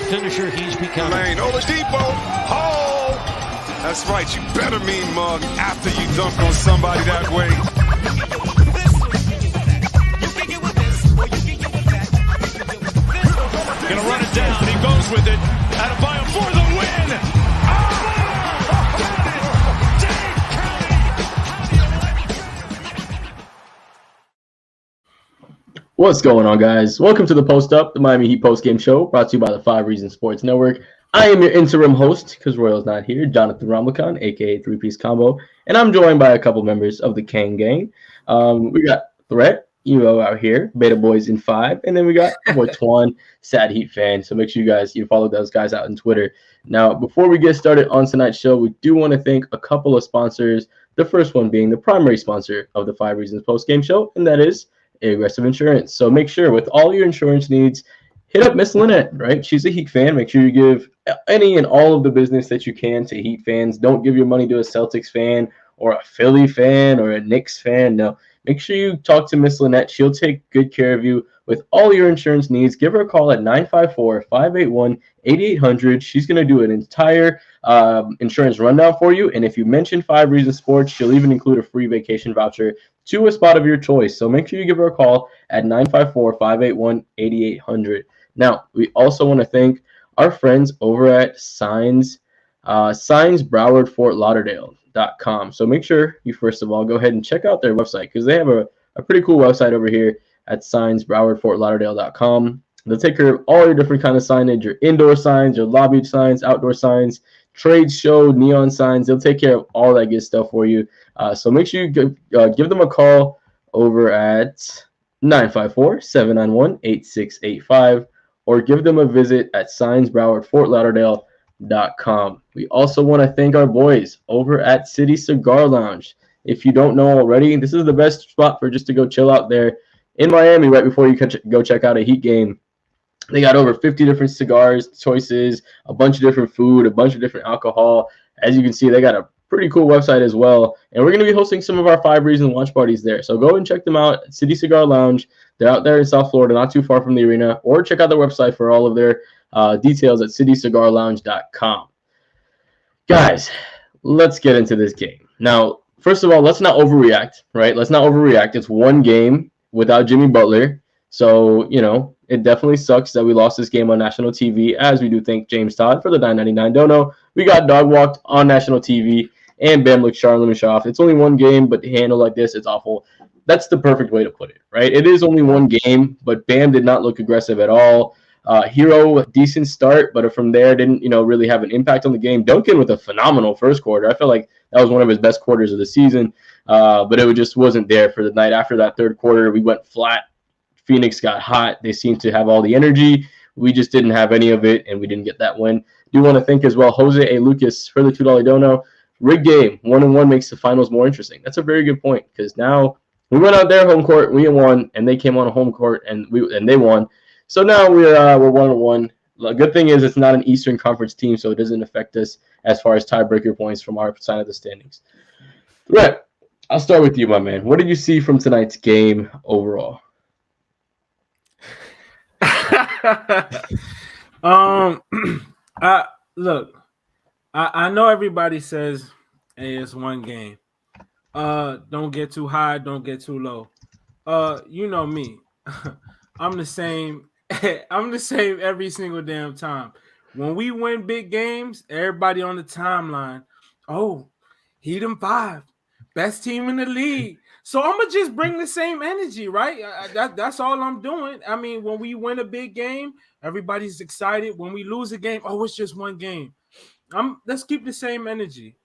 finisher he's becoming. Lane, Oladipo. Oh, that's right. You better mean mug after you dunk on somebody that way. Gonna run it down. He goes with it. Adebayo for the win. What's going on, guys? Welcome to the Post Up, the Miami Heat post-game show, brought to you by the 5 Reasons Sports Network. I am your interim host, because Royal's not here, Jonathan Ramlakan, a.k.a. Three Piece Combo, and I'm joined by a couple members of the Kang Gang. We got Threat, out here, Beta Boys in 5, and then we got my boy Twan, Sad Heat fan. So make sure you follow those guys out on Twitter. Now, before we get started on tonight's show, we do want to thank a couple of sponsors, the first one being the primary sponsor of the 5 Reasons post-game show, and that is Aggressive Insurance. So make sure with all your insurance needs, hit up Miss Lynette, right? She's a Heat fan. Make sure you give any and all of the business that you can to Heat fans. Don't give your money to a Celtics fan or a Philly fan or a Knicks fan. No, make sure you talk to Miss Lynette. She'll take good care of you with all your insurance needs. Give her a call at 954-581-8800. She's going to do an entire insurance rundown for you. And if you mention 5 Reasons Sports, she'll even include a free vacation voucher to a spot of your choice. So make sure you give her a call at 954-581-8800. Now, we also want to thank our friends over at Signs Broward Fort Lauderdale.com. So make sure you first of all go ahead and check out their website, because they have a pretty cool website over here at Signs Broward Fort Lauderdale.com. They'll take care of all your different kind of signage, your indoor signs, your lobby signs, outdoor signs, trade show, neon signs. They'll take care of all that good stuff for you. So make sure you give them a call over at 954-791-8685 or give them a visit at signsbrowardfortlauderdale.com. We also want to thank our boys over at City Cigar Lounge. If you don't know already, this is the best spot for just to go chill out there in Miami right before you go check out a Heat game. They got over 50 different cigars choices, a bunch of different food, a bunch of different alcohol. As you can see, they got a pretty cool website as well. And we're going to be hosting some of our 5 Reasons watch parties there. So go and check them out at City Cigar Lounge. They're out there in South Florida, not too far from the arena. Or check out their website for all of their details at citycigarlounge.com. Guys, let's get into this game. Now, first of all, let's not overreact, right? Let's not overreact. It's one game without Jimmy Butler. So, it definitely sucks that we lost this game on national TV, as we do thank James Todd for the $9.99 dono. We got dog walked on national TV, and Bam looked Charlamagne off. It's only one game, but handle like this, it's awful. That's the perfect way to put it, right? It is only one game, but Bam did not look aggressive at all. Herro, decent start, but from there didn't, really have an impact on the game. Duncan with a phenomenal first quarter. I felt like that was one of his best quarters of the season, but it just wasn't there for the night. After that third quarter, we went flat. Phoenix got hot. They seemed to have all the energy. We just didn't have any of it, and we didn't get that win. Do want to thank as well Jose A. Lucas for the $2 dono. Rigged game, 1-1 makes the finals more interesting. That's a very good point, because now we went out there home court, we won, and they came on a home court and they won. So now we're 1-1. The good thing is it's not an Eastern Conference team, so it doesn't affect us as far as tiebreaker points from our side of the standings. Brett, I'll start with you, my man. What did you see from tonight's game overall? I know everybody says, hey, it's one game. Don't get too high, don't get too low. You know me. I'm the same. I'm the same every single damn time. When we win big games, everybody on the timeline, oh, Heat 'em 5, best team in the league. So I'm gonna just bring the same energy, right? That's all I'm doing. I mean, when we win a big game, everybody's excited. When we lose a game, oh, it's just one game. Let's keep the same energy.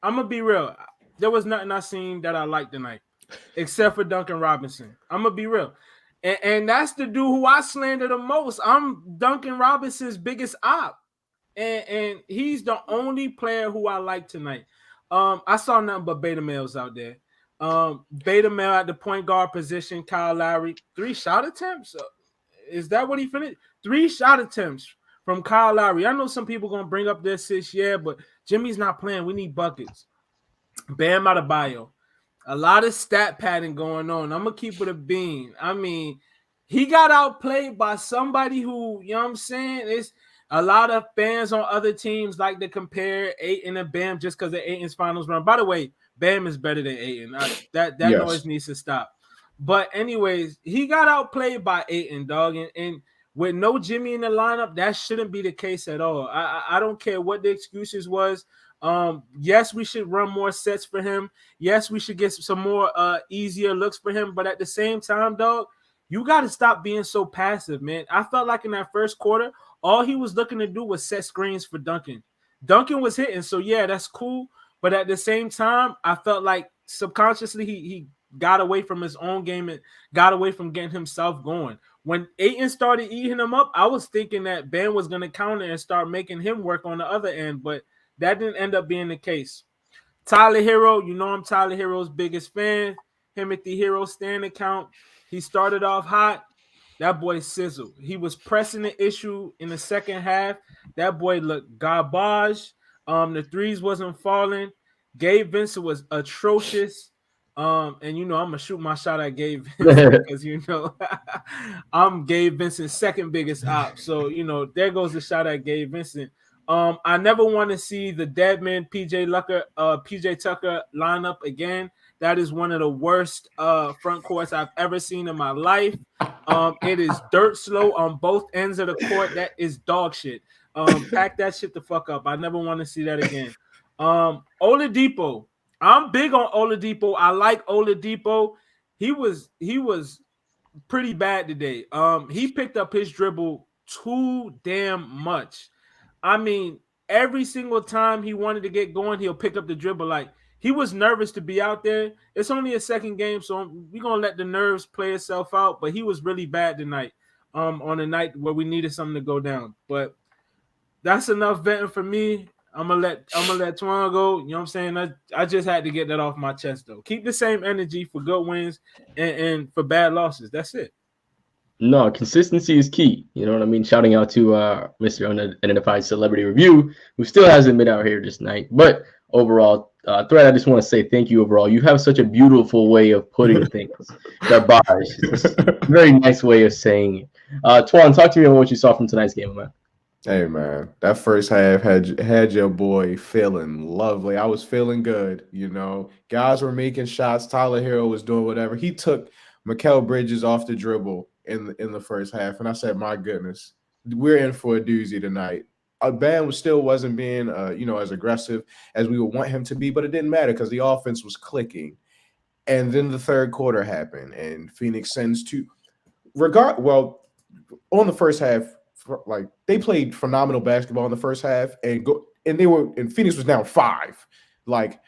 I'm gonna be real. There was nothing I seen that I liked tonight, except for Duncan Robinson. I'm gonna be real, and that's the dude who I slander the most. I'm Duncan Robinson's biggest op, and he's the only player who I like tonight. I saw nothing but beta males out there. Beta male at the point guard position, Kyle Lowry, 3 shot attempts. Is that what he finished? 3 shot attempts from Kyle Lowry. I know some people gonna bring up their assists, yeah, but Jimmy's not playing. We need buckets. Bam Adebayo. A lot of stat padding going on. I'm gonna keep it a bean. I mean, he got outplayed by somebody who, you know what I'm saying, A lot of fans on other teams like to compare Ayton and Bam just because of Ayton's finals run. By the way, Bam is better than Ayton. That Yes. noise needs to stop. But anyways, he got outplayed by Ayton, dog, and with no Jimmy in the lineup, that shouldn't be the case at all. I don't care what the excuses was. Yes, we should run more sets for him. Yes, we should get some more easier looks for him. But at the same time, dog, you got to stop being so passive, man. I felt like in that first quarter, all he was looking to do was set screens for Duncan. Duncan was hitting, so yeah, that's cool. But at the same time, I felt like subconsciously he got away from his own game and got away from getting himself going. When Ayton started eating him up, I was thinking that Ben was going to counter and start making him work on the other end, but that didn't end up being the case. Tyler Herro, you know I'm Tyler Herro's biggest fan. Him at the Hero stand account. He started off hot. That boy sizzled. He was pressing the issue in the second half. That boy looked garbage. The threes wasn't falling. Gabe Vincent was atrocious. And you know, I'm gonna shoot my shot at Gabe Vincent because you know I'm Gabe Vincent's second biggest op. So you know, there goes the shot at Gabe Vincent. I never want to see the deadman PJ Tucker line up again. That is one of the worst front courts I've ever seen in my life. It is dirt slow on both ends of the court. That is dog shit. Pack that shit the fuck up. I never want to see that again. Oladipo. I'm big on Oladipo. I like Oladipo. He was pretty bad today. He picked up his dribble too damn much. I mean, every single time he wanted to get going, he'll pick up the dribble. Like, he was nervous to be out there. It's only a second game, so we're gonna let the nerves play itself out. But he was really bad tonight. On a night where we needed something to go down. But that's enough venting for me. I'm gonna let Twan go. You know what I'm saying? I just had to get that off my chest though. Keep the same energy for good wins and for bad losses. That's it. No, consistency is key. You know what I mean? Shouting out to Mr. Unidentified Celebrity Review, who still hasn't been out here this night. But overall, Thread, I just want to say thank you overall. You have such a beautiful way of putting things. Garbage. It's a very nice way of saying it. Twan, talk to me about what you saw from tonight's game, man. Hey man, that first half had your boy feeling lovely. I was feeling good, you know. Guys were making shots. Tyler Herro was doing whatever. He took Mikal Bridges off the dribble in the first half, and I said, "My goodness, we're in for a doozy tonight." Bam still wasn't being, as aggressive as we would want him to be, but it didn't matter because the offense was clicking. And then the third quarter happened, and Pheonix Suns on the first half. Like, they played phenomenal basketball in the first half, and Phoenix was down 5. Like,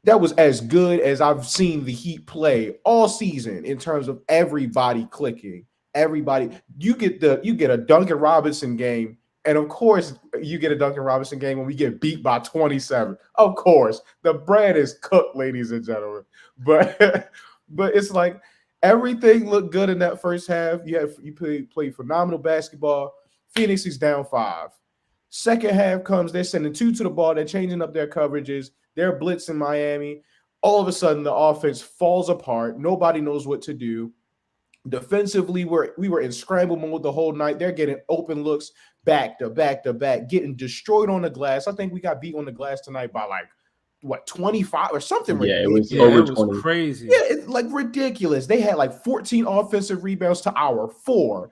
that was as good as I've seen the Heat play all season in terms of everybody clicking. Everybody, you get a Duncan Robinson game, and of course you get a Duncan Robinson game when we get beat by 27. Of course, the bread is cooked, ladies and gentlemen. But it's like everything looked good in that first half. You played phenomenal basketball. Phoenix is down 5. Second half comes, they're sending 2 to the ball. They're changing up their coverages. They're blitzing Miami. All of a sudden, the offense falls apart. Nobody knows what to do. Defensively, we were in scramble mode the whole night. They're getting open looks back to back to back, getting destroyed on the glass. I think we got beat on the glass tonight by 25 or something. Yeah, ridiculous. it was crazy. Yeah, it's ridiculous. They had 14 offensive rebounds to our 4.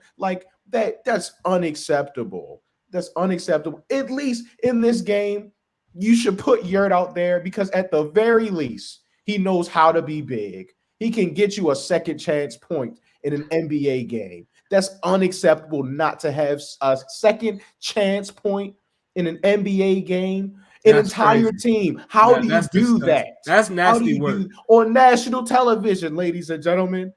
That's unacceptable. That's unacceptable. At least in this game, you should put Yurt out there because at the very least, he knows how to be big. He can get you a second chance point in an NBA game. That's unacceptable not to have a second chance point in an NBA game. An entire team. How do you do disgusting. that? That's nasty work. On national television, ladies and gentlemen.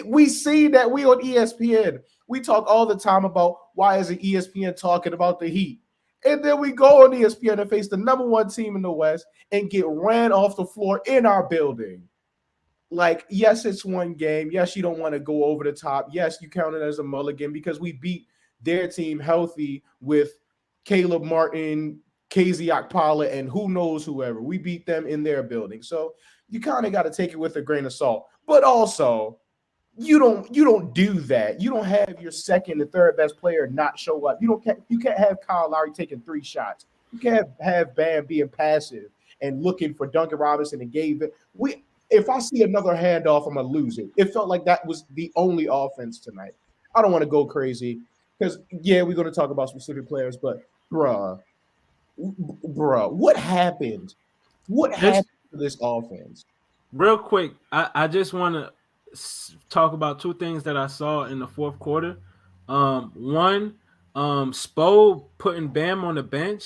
We see that we on ESPN. We talk all the time about why isn't ESPN talking about the Heat. And then we go on ESPN and face the number 1 team in the West and get ran off the floor in our building. Yes, it's one game. Yes, you don't want to go over the top. Yes, you count it as a mulligan because we beat their team healthy with Caleb Martin, KZ Okpala, and who knows whoever. We beat them in their building. So you kind of got to take it with a grain of salt. But also, You don't do that. You don't have your second and third best player not show up. You can't have Kyle Lowry taking 3 shots. You can't have Bam being passive and looking for Duncan Robinson and gave it. If I see another handoff, I'm gonna lose it. It felt like that was the only offense tonight. I don't want to go crazy because we're gonna talk about specific players, but bruh, what happened? What happened to this offense? Real quick, I just want to talk about 2 things that I saw in the fourth quarter. One, Spo putting Bam on the bench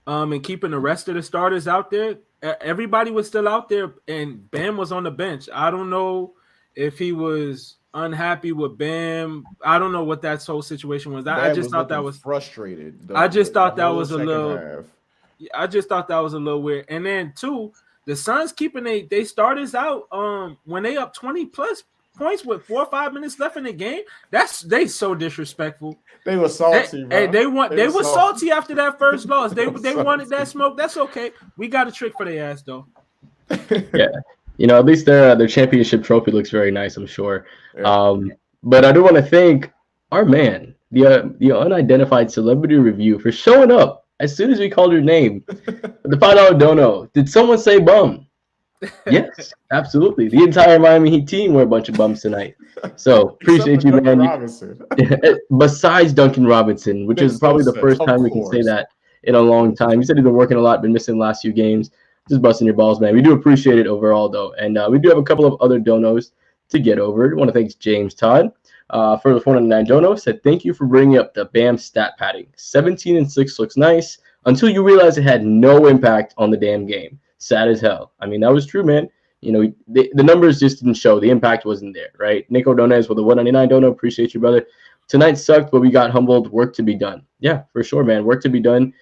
and keeping the rest of the starters out there. Everybody was still out there, and Bam was on the bench. I don't know if he was unhappy with Bam. I don't know what that whole situation was. I just thought that was frustrated. I just thought that was a little weird. And then 2, the Suns keeping they starters out when they up 20 plus points with 4 or 5 minutes left in the game. They so disrespectful. They were salty, bro. They were salty after that first loss. They wanted that smoke. That's okay. We got a trick for their ass though. Yeah. At least their championship trophy looks very nice, I'm sure. Yeah. But I do want to thank our man, the unidentified celebrity review, for showing up as soon as we called your name. The $5 dono. Did someone say bum? Yes, absolutely. The entire Miami Heat team were a bunch of bums tonight. So appreciate you, man. Besides Duncan Robinson, which is probably the first time we can say that in a long time. You said he's been working a lot, been missing the last few games. Just busting your balls, man. We do appreciate it overall, though. And we do have a couple of other donos to get over. I want to thank James Todd for the 499 dono. Said, thank you for bringing up the Bam stat padding. 17-6 looks nice until you realize it had no impact on the damn game. Sad as hell. I mean, that was true, man. The numbers just didn't show. The impact wasn't there, right? Nico Donez with a 199 dono. Appreciate you, brother. Tonight sucked, but we got humbled. Work to be done. Yeah, for sure, man. Work to be done.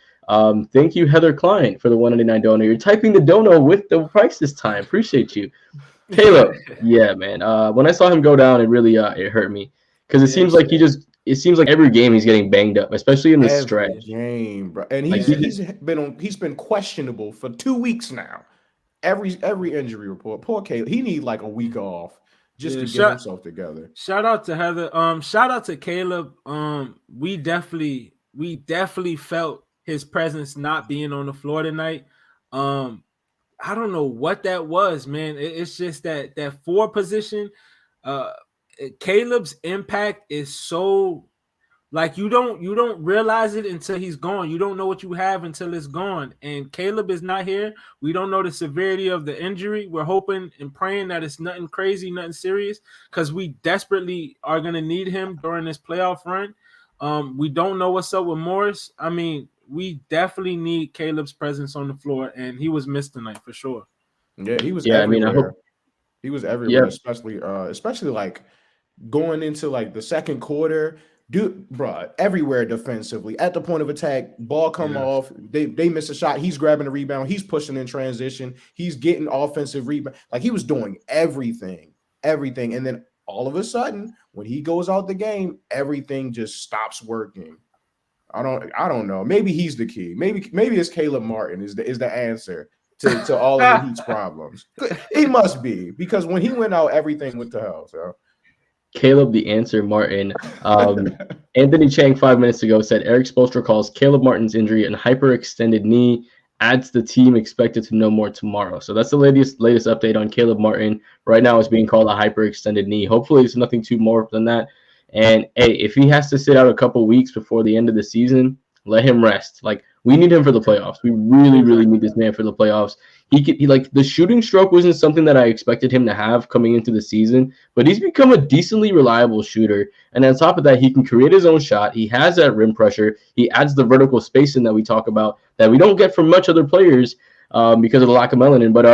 Thank you, Heather Klein, for the 199 dono. You're typing the dono with the price this time. Appreciate you. Caleb, yeah, man. When I saw him go down, it really it hurt me because it seems like every game he's getting banged up, especially in the stretch. Game, bro. And he's been questionable for 2 weeks now. Every injury report. Poor Caleb. He need like a week off just to get himself together. Shout out to Heather. Shout out to Caleb. We definitely felt his presence not being on the floor tonight. I don't know what that was, man. It's just that 4 position. Caleb's impact is so like you don't realize it until he's gone. You don't know what you have until it's gone. And Caleb is not here. We don't know the severity of the injury. We're hoping and praying that it's nothing crazy, nothing serious, because we desperately are gonna need him during this playoff run. We don't know what's up with Morris. I mean, we definitely need Caleb's presence on the floor, and he was missed tonight for sure. Yeah, he was. Yeah, everywhere. I mean, he was everywhere, yeah. especially like going into like the second quarter. Dude, bro, everywhere defensively at the point of attack, ball come off, they miss a shot. He's grabbing the rebound. He's pushing in transition. He's getting offensive rebound. Like he was doing everything. And then all of a sudden, when he goes out the game, everything just stops working. I don't know. Maybe he's the key. Maybe it's Caleb Martin is the answer to all of the Heat's problems. He must be, because when he went out, everything went to hell. So Caleb the answer, Martin. Anthony Chang 5 minutes ago said Eric Spoelstra calls Caleb Martin's injury and hyperextended knee. Adds the team expected to know more tomorrow. So that's the latest update on Caleb Martin. Right now it's being called a hyperextended knee. Hopefully it's nothing too more than that. And hey, if he has to sit out a couple weeks before the end of the season, let him rest. Like, we need him for the playoffs. We really, really need this man for the playoffs. He like, the shooting stroke wasn't something that I expected him to have coming into the season, but he's become a decently reliable shooter. And on top of that, he can create his own shot. He has that rim pressure. He adds the vertical spacing that we talk about that we don't get from much other players because of the lack of melanin. But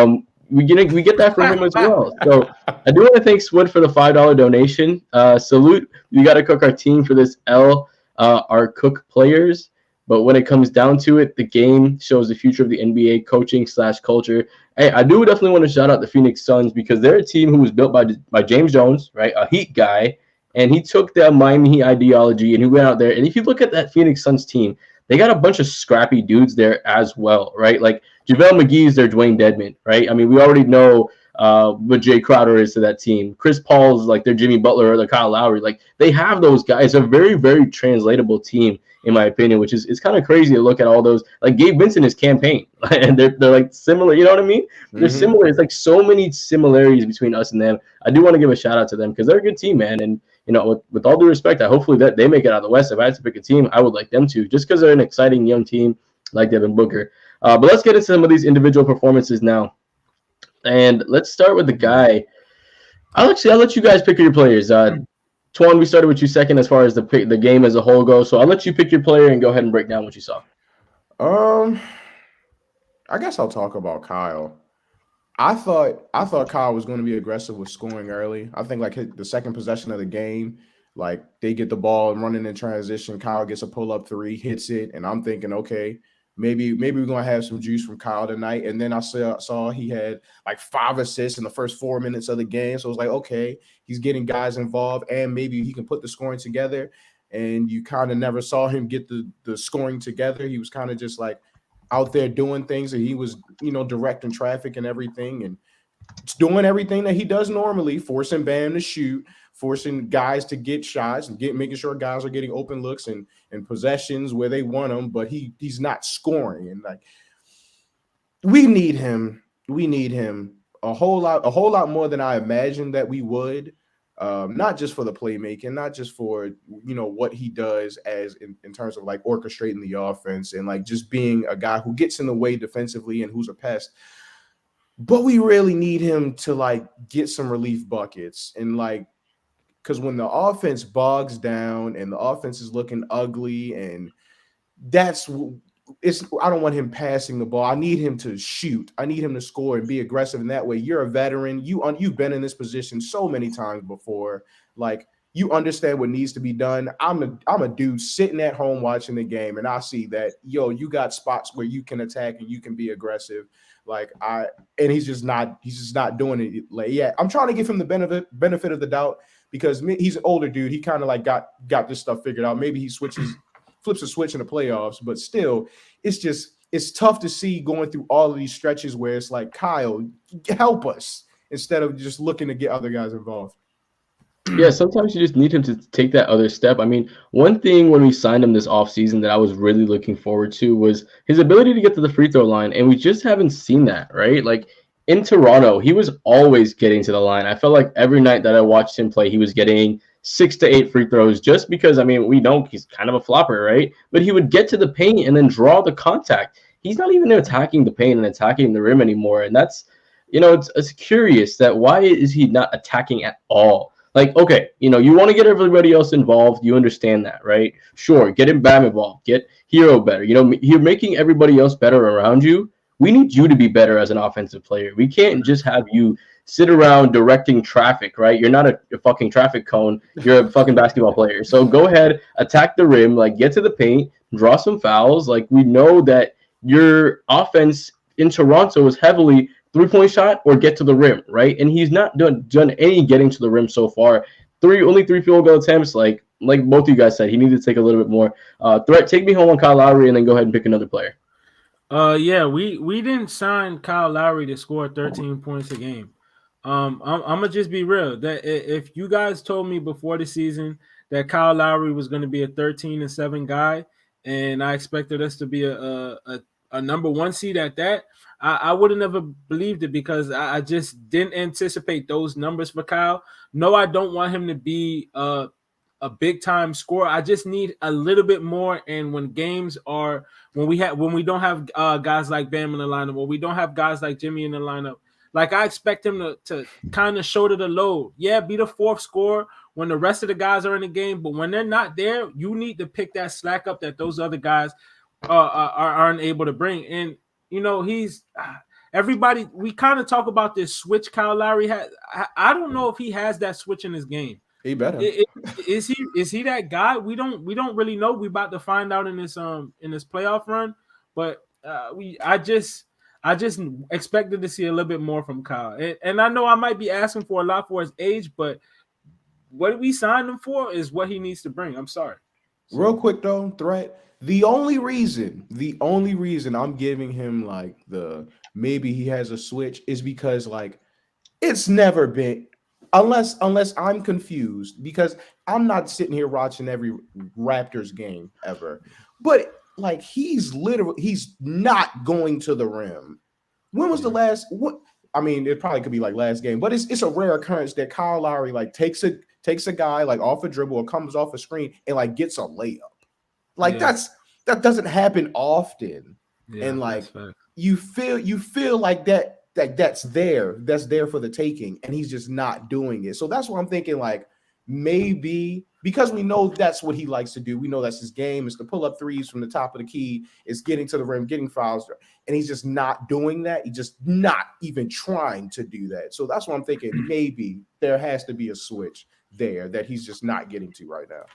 we get that from him as well. So I do want to thank Swood for the $5 donation. Salute. We got to cook our team for this L, our cook players. But when it comes down to it, the game shows the future of the NBA coaching/culture. Hey, I do definitely want to shout out the Pheonix Suns because they're a team who was built by James Jones, right? A Heat guy. And he took the Miami Heat ideology and he went out there. And if you look at that Pheonix Suns team, they got a bunch of scrappy dudes there as well, right? Like JaVale McGee is their Dwayne Dedmon, right? I mean, we already know what Jay Crowder is to that team. Chris Paul's like their Jimmy Butler or their Kyle Lowry. Like they have those guys. A very, very translatable team, in my opinion, which is it's kind of crazy to look at all those. Like Gabe Vincent is campaign, and they're like similar. You know what I mean? They're similar. It's like so many similarities between us and them. I do want to give a shout out to them because they're a good team, man. And with all due respect, hopefully that they make it out of the West. If I had to pick a team, I would like them to, just because they're an exciting young team like Devin Booker. But let's get into some of these individual performances now. And let's start with the guy. I'll let you guys pick your players. Twan, we started with you second as far as the game as a whole goes. So I'll let you pick your player and go ahead and break down what you saw. I guess I'll talk about Kyle. I thought Kyle was going to be aggressive with scoring early. I think like the second possession of the game, like they get the ball and running in transition. Kyle gets a pull-up three, hits it, and I'm thinking, okay, maybe we're gonna have some juice from Kyle tonight. And then I saw he had like 5 assists in the first 4 minutes of the game. So it was like, okay, he's getting guys involved, and maybe he can put the scoring together. And you kind of never saw him get the scoring together. He was kind of just like out there doing things, and he was, directing traffic and everything, and doing everything that he does normally, forcing Bam to shoot, forcing guys to get shots, and making sure guys are getting open looks and possessions where they want them, but he's not scoring. And like we need him a whole lot more than I imagined that we would. Not just for the playmaking, not just for what he does as in terms of like orchestrating the offense and like just being a guy who gets in the way defensively and who's a pest, but we really need him to like get some relief buckets. And like, because when the offense bogs down and the offense is looking ugly, and I don't want him passing the ball. I need him to shoot. I need him to score and be aggressive in that way. You're a veteran. You've been in this position so many times before. Like you understand what needs to be done. I'm a dude sitting at home watching the game, and I see that you got spots where you can attack and you can be aggressive. And he's just not doing it. Like, yeah, I'm trying to give him the benefit of the doubt because he's an older dude. He kind of like got this stuff figured out. Maybe he flips a switch in the playoffs, but still, it's tough to see going through all of these stretches where it's like, Kyle, help us, instead of just looking to get other guys involved. Yeah, sometimes you just need him to take that other step. I mean, one thing when we signed him this offseason that I was really looking forward to was his ability to get to the free throw line, and we just haven't seen that, right? Like in Toronto, he was always getting to the line. I felt like every night that I watched him play, he was getting 6 to 8 free throws, just because, I mean, we know he's kind of a flopper, right? But he would get to the paint and then draw the contact. He's not even attacking the paint and attacking the rim anymore. And that's, it's curious that why is he not attacking at all? Like, okay, you want to get everybody else involved. You understand that, right? Sure, get Bam involved, get Herro better. You're making everybody else better around you. We need you to be better as an offensive player. We can't just have you sit around directing traffic, right? You're not a fucking traffic cone. You're a fucking basketball player. So go ahead, attack the rim, like get to the paint, draw some fouls. Like we know that your offense in Toronto was heavily 3-point shot or get to the rim, right? And he's not done any getting to the rim so far. Only 3 field goal attempts. Like both of you guys said, he needed to take a little bit more. Threat, take me home on Kyle Lowry and then go ahead and pick another player. Yeah, we didn't sign Kyle Lowry to score 13 points a game. I'm gonna just be real. That if you guys told me before the season that Kyle Lowry was going to be a 13-7 guy, and I expected us to be a number 1 seed at that, I would have never believed it, because I just didn't anticipate those numbers for Kyle. No, I don't want him to be a big time scorer. I just need a little bit more. And when we don't have guys like Bam in the lineup, or we don't have guys like Jimmy in the lineup, like I expect him to kind of shoulder the load. Yeah, be the 4th scorer when the rest of the guys are in the game, but when they're not there, you need to pick that slack up that those other guys aren't able to bring. And he's everybody. We kind of talk about this switch Kyle Lowry has. I don't know if he has that switch in his game. He better. Is he that guy? We don't really know. We about to find out in this playoff run, but I just expected to see a little bit more from Kyle. And I know I might be asking for a lot for his age, but what we signed him for is what he needs to bring. I'm sorry. Real quick though, Threat. The only reason I'm giving him like maybe he has a switch is because like It's never been, unless I'm confused, because I'm not sitting here watching every Raptors game ever. But like he's not going to the rim. When was the last what I mean, it probably could be like last game, but it's a rare occurrence that Kyle Lowry like takes a guy like off a dribble or comes off a screen and like gets a layup. Like that doesn't happen often. And like you feel like that's there for the taking, and he's just not doing it. So that's what I'm thinking, like maybe because we know that's what he likes to do. We know that's his game, is to pull up threes from the top of the key, is getting to the rim, getting fouls, and he's just not doing that. He's just not even trying to do that. So that's what I'm thinking. Maybe there has to be a switch there that he's just not getting to right now.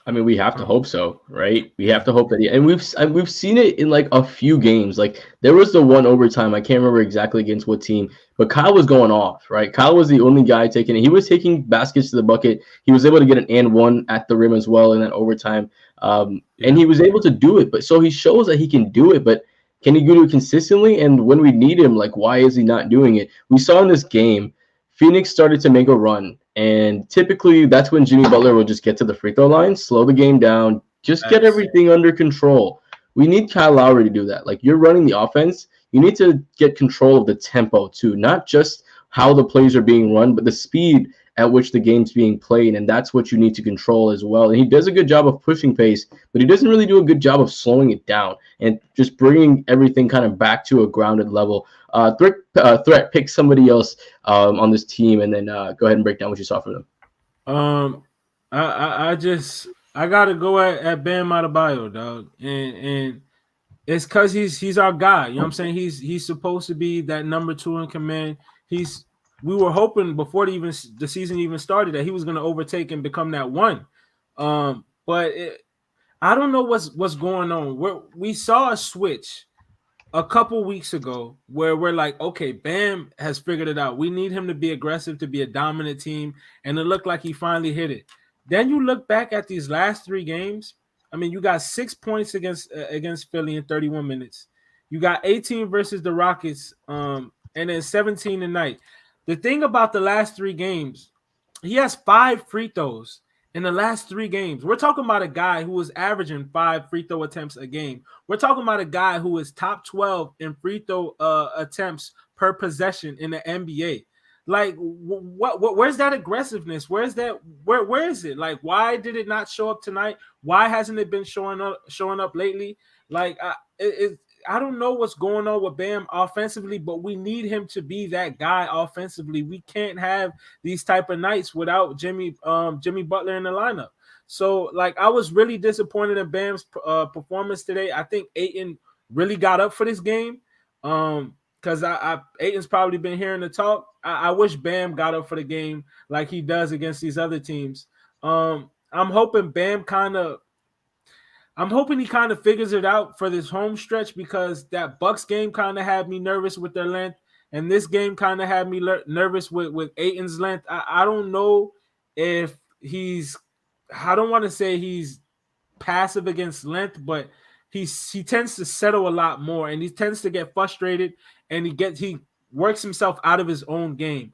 I mean, we have to hope so, right? We have to hope that and we've seen it in like a few games. Like there was the one overtime, I can't remember exactly against what team, but Kyle was going off, right? Kyle was the only guy taking it. He was taking baskets to the bucket. He was able to get an and one at the rim as well in that overtime, and he was able to do it. But so he shows that he can do it, but can he do it consistently? And when we need him, like why is he not doing it? We saw in this game, Phoenix started to make a run. And typically that's when Jimmy Butler will just get to the free throw line, slow the game down, just get everything under control. We need Kyle Lowry to do that. Like you're running the offense, you need to get control of the tempo too, not just how the plays are being run, but the speed at which the game's being played. And that's what you need to control as well. And he does a good job of pushing pace, but he doesn't really do a good job of slowing it down and just bringing everything kind of back to a grounded level. Threat, pick somebody else on this team, and then go ahead and break down what you saw from them. I gotta go at Bam Adebayo, dog, and it's because he's our guy. You know what I'm saying? He's supposed to be that number 2 in command. We were hoping before the season even started that he was going to overtake and become that one. But I don't know what's going on. We saw a switch a couple weeks ago where we're like, okay, Bam has figured it out. We need him to be aggressive, to be a dominant team, and it looked like he finally hit it. Then you look back at these last 3 games. I mean, you got 6 points against Philly in 31 minutes. You got 18 versus the Rockets, and then 17 tonight. The thing about the last 3 games, he has 5 free throws in the last 3 games. We're talking about a guy who was averaging 5 free throw attempts a game. We're talking about a guy who is top 12 in free throw attempts per possession in the NBA. Like, where's that aggressiveness? Where is it? Like, why did it not show up tonight? Why hasn't it been showing up lately? Like, I don't know what's going on with Bam offensively, but we need him to be that guy offensively. We can't have these type of nights without Jimmy Butler in the lineup. So, like, I was really disappointed in Bam's performance today. I think Ayton really got up for this game because Ayton's probably been hearing the talk. I wish Bam got up for the game like he does against these other teams. I'm hoping he kind of figures it out for this home stretch, because that Bucks game kind of had me nervous with their length, and this game kind of had me nervous with Ayton's length. I don't know if I don't want to say he's passive against length, but he tends to settle a lot more, and he tends to get frustrated, and he works himself out of his own game.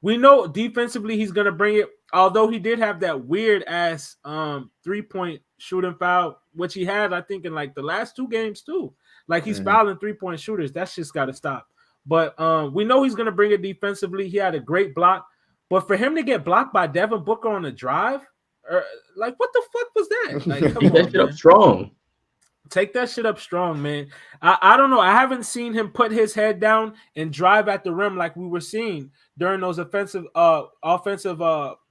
We know defensively he's gonna bring it. Although he did have that weird ass 3-point shooting foul, which he had, I think, in like the last 2 games too. Like he's fouling 3-point shooters. That's just got to stop. But we know he's gonna bring it defensively. He had a great block, but for him to get blocked by Devin Booker on a drive, like what the fuck was that? Like, come on, shit up strong. Take that shit up strong, man. I don't know. I haven't seen him put his head down and drive at the rim like we were seeing during those offensive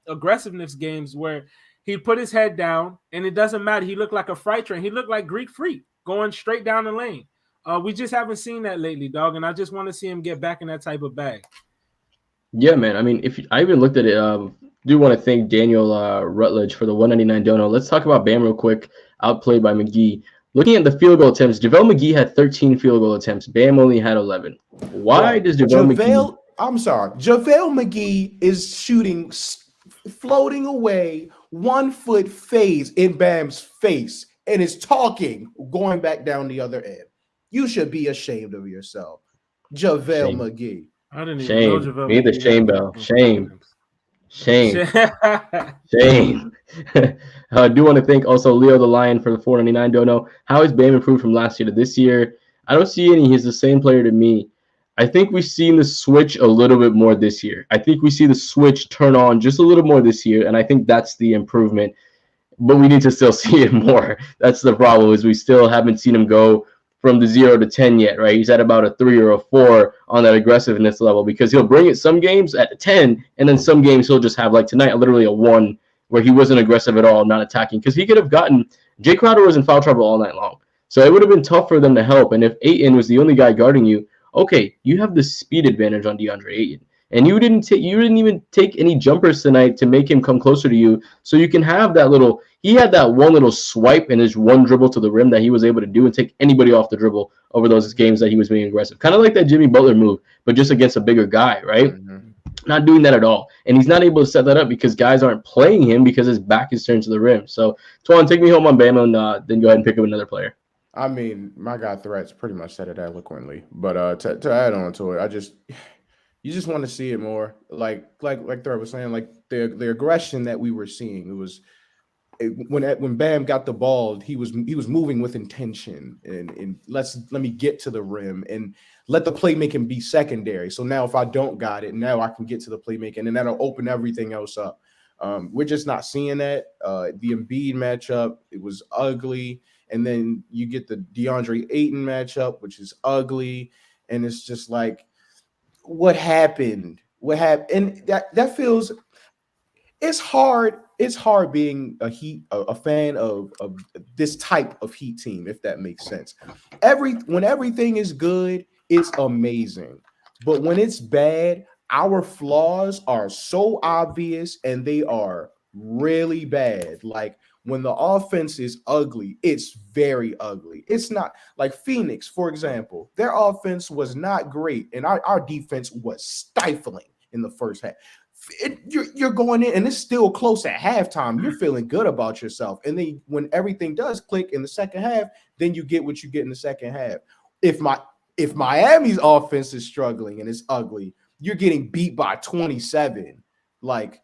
aggressiveness games where he put his head down and it doesn't matter. He looked like a freight train. He looked like Greek Freak going straight down the lane. We just haven't seen that lately, dog. And I just want to see him get back in that type of bag. Yeah, man. I mean, I even looked at it, do want to thank Daniel Rutledge for the 199 dono. Let's talk about Bam real quick. Outplayed by McGee. Looking at the field goal attempts, JaVale McGee had 13 field goal attempts. Bam only had 11. Why does JaVale McGee? I'm sorry. JaVale McGee is shooting, floating away, 1 foot fades in Bam's face, and is talking, going back down the other end. You should be ashamed of yourself, JaVale McGee. I didn't even know Shame. JaVale Me the McGee shame had bell. 3 points. Shame. Shame. I do want to thank also Leo the Lion for the 499 dono. How has Bam improved from last year to this year? I don't see any. He's the same player to me. I think we've seen the switch a little bit more this year. I think we see the switch turn on just a little more this year, and I think that's the improvement. But we need to still see it more. That's the problem, is we still haven't seen him go from the 0 to 10 yet, right? He's at about a 3 or a 4 on that aggressiveness level, because he'll bring it some games at a 10, and then some games he'll just have, like tonight, literally a 1 where he wasn't aggressive at all, not attacking, because he could have gotten – Jay Crowder was in foul trouble all night long. So it would have been tough for them to help. And if Ayton was the only guy guarding you, okay, you have the speed advantage on DeAndre Ayton. And you didn't even take any jumpers tonight to make him come closer to you, so you can have that little – he had that one little swipe and his one dribble to the rim that he was able to do and take anybody off the dribble over those games that he was being aggressive. Kind of like that Jimmy Butler move, but just against a bigger guy, right? Mm-hmm. Not doing that at all. And he's not able to set that up because guys aren't playing him because his back is turned to the rim. So, Twan, take me home on Bama and then go ahead and pick up another player. I mean, my guy Threats pretty much said it eloquently. But to add on to it, you just want to see it more. Like Threat was saying, like the aggression that we were seeing. It was when Bam got the ball, he was moving with intention and let me get to the rim and let the playmaking be secondary. So now if I don't got it, now I can get to the playmaking and that'll open everything else up. We're just not seeing that. The Embiid matchup, it was ugly. And then you get the DeAndre Ayton matchup, which is ugly. And it's just like, what happened? And that feels – it's hard. It's hard being a fan of this type of Heat team, if that makes sense. When everything is good, it's amazing. But when it's bad, our flaws are so obvious and they are really bad. Like when the offense is ugly, it's very ugly. It's not like Phoenix, for example. Their offense was not great, and our defense was stifling in the first half. You're going in and it's still close at halftime. You're feeling good about yourself. And then when everything does click in the second half, then you get what you get in the second half. If Miami's offense is struggling and it's ugly, you're getting beat by 27. Like